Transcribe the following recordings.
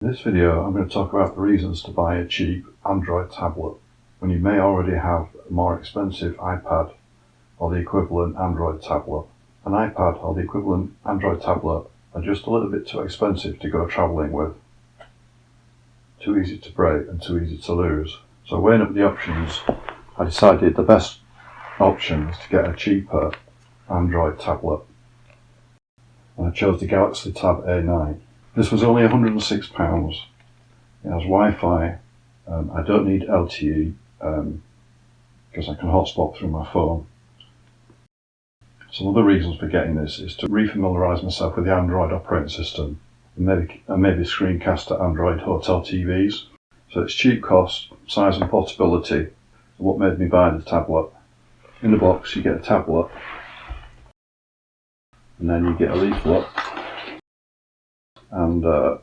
In this video I'm going to talk about the reasons to buy a cheap Android tablet when you may already have a more expensive iPad or the equivalent Android tablet. An iPad or the equivalent Android tablet are just a little bit too expensive to go travelling with, too easy to break and too easy to lose. So weighing up the options, I decided the best option is to get a cheaper Android tablet, and I chose the Galaxy Tab A9. This was only £106. It has Wi-Fi. I don't need LTE because I can hotspot through my phone. Some other reasons for getting this is to re-familiarise myself with the Android operating system and maybe screencast at Android hotel TVs. So it's cheap cost, size and portability are what made me buy the tablet. In the box you get a tablet and then you get a leaflet and a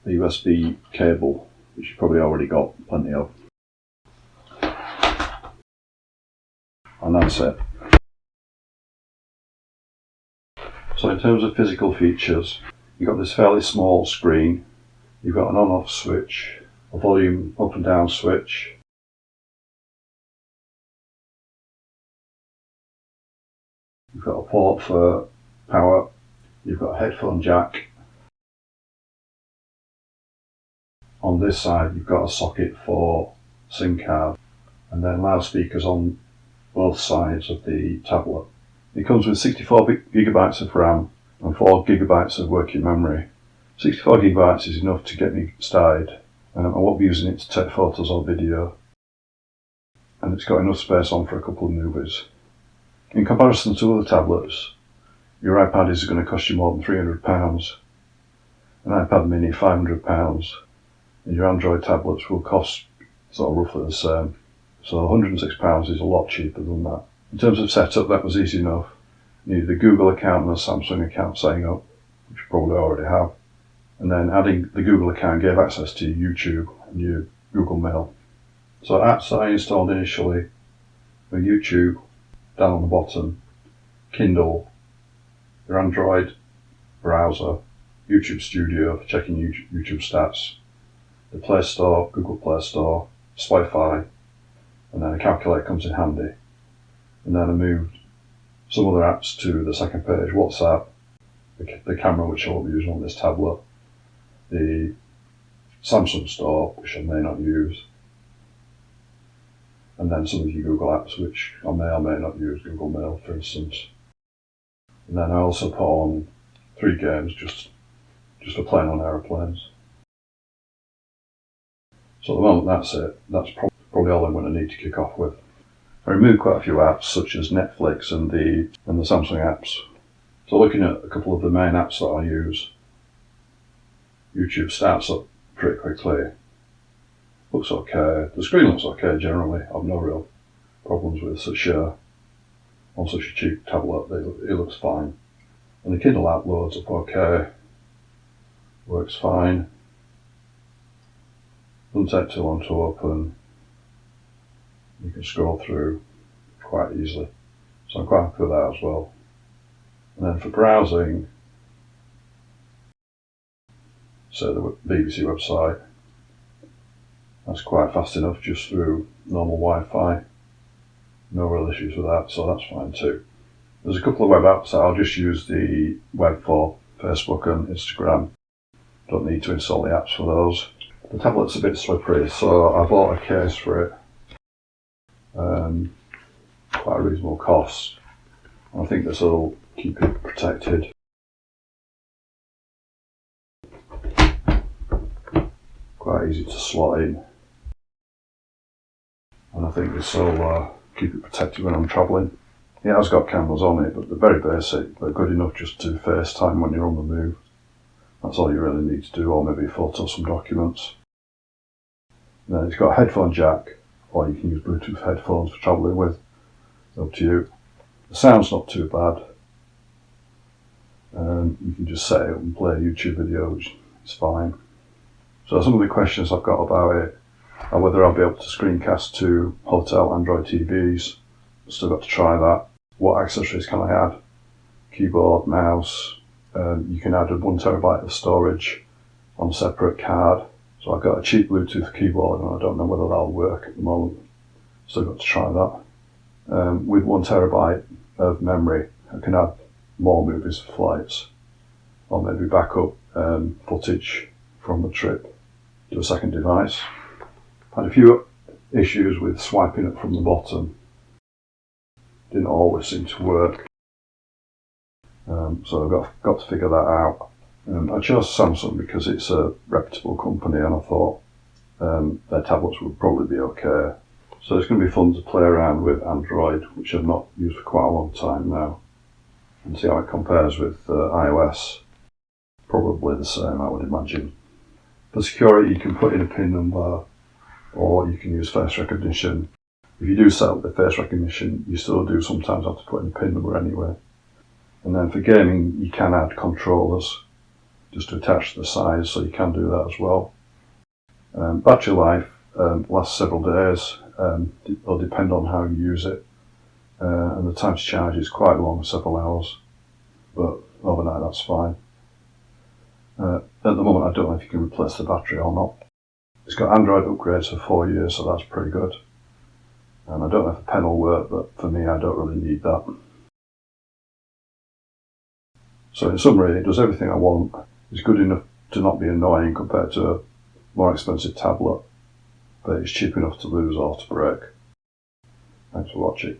USB cable, which you probably already got plenty of. And that's it. So in terms of physical features, you've got this fairly small screen, you've got an on-off switch, a volume up and down switch, you've got a port for power, you've got a headphone jack. On this side you've got a socket for SIM card and then loudspeakers on both sides of the tablet. It comes with 64GB of RAM and 4GB of working memory. 64GB is enough to get me started, and I won't be using it to take photos or video, and it's got enough space on for a couple of movies. In comparison to other tablets, your iPad is going to cost you more than £300, an iPad mini £500, and your Android tablets will cost sort of roughly the same. So £106 is a lot cheaper than that. In terms of setup, that was easy enough. You needed a Google account and a Samsung account setting up, which you probably already have. And then adding the Google account gave access to your YouTube and your Google Mail. So apps that I installed initially were YouTube, down on the bottom, Kindle, your Android browser, YouTube Studio for checking YouTube stats, the Play Store, Google Play Store, Spotify, and then a calculator comes in handy. And then I moved some other apps to the second page, WhatsApp, the camera which I won't be using on this tablet, the Samsung Store which I may not use, and then some of your Google apps which I may or may not use, Google Mail for instance. And then I also put on 3 games just for playing on aeroplanes. So at the moment that's it. That's probably all I'm going to need to kick off with. I removed quite a few apps such as Netflix and the Samsung apps. So looking at a couple of the main apps that I use, YouTube starts up pretty quickly. Looks okay. The screen looks okay generally. I've no real problems with on such a cheap tablet. It looks fine. And the Kindle app loads up okay. Works fine. Doesn't take too long to open. You can scroll through quite easily. So I'm quite happy with that as well. And then for browsing, so the BBC website, that's quite fast enough just through normal Wi-Fi. No real issues with that, so that's fine too. There's a couple of web apps that I'll just use the web for, Facebook and Instagram. Don't need to install the apps for those. The tablet's a bit slippery, so I bought a case for it. Quite a reasonable cost. I think this will keep it protected. Quite easy to slot in. And I think this will keep it protected when I'm travelling. It has got cameras on it, but they're very basic. They're good enough just to FaceTime when you're on the move. That's all you really need to do, or maybe photo some documents. And then it's got a headphone jack, or you can use Bluetooth headphones for travelling with. Up to you. The sound's not too bad. You can just set it up and play a YouTube video, which is fine. So some of the questions I've got about it are whether I'll be able to screencast to hotel Android TVs. Still got to try that. What accessories can I add? Keyboard, mouse. You can add a 1TB of storage on a separate card. So I've got a cheap Bluetooth keyboard and I don't know whether that'll work at the moment. Still got to try that. With 1 terabyte of memory, I can add more movies for flights, or maybe backup footage from the trip to a second device. Had a few issues with swiping it from the bottom. Didn't always seem to work. So I've got to figure that out. I chose Samsung because it's a reputable company and I thought their tablets would probably be okay. So it's going to be fun to play around with Android, which I've not used for quite a long time now, and see how it compares with iOS. Probably the same, I would imagine. For security, you can put in a PIN number or you can use face recognition. If you do set up the face recognition, you still do sometimes have to put in a PIN number anyway. And then for gaming, you can add controllers just to attach to the sides, so you can do that as well. Battery life lasts several days. It'll depend on how you use it. And the time to charge is quite long, several hours. But overnight, that's fine. At the moment, I don't know if you can replace the battery or not. It's got Android upgrades for 4 years, so that's pretty good. And I don't know if the pen will work, but for me, I don't really need that. So in summary, it does everything I want. It's good enough to not be annoying compared to a more expensive tablet, but it's cheap enough to lose or to break. Thanks for watching.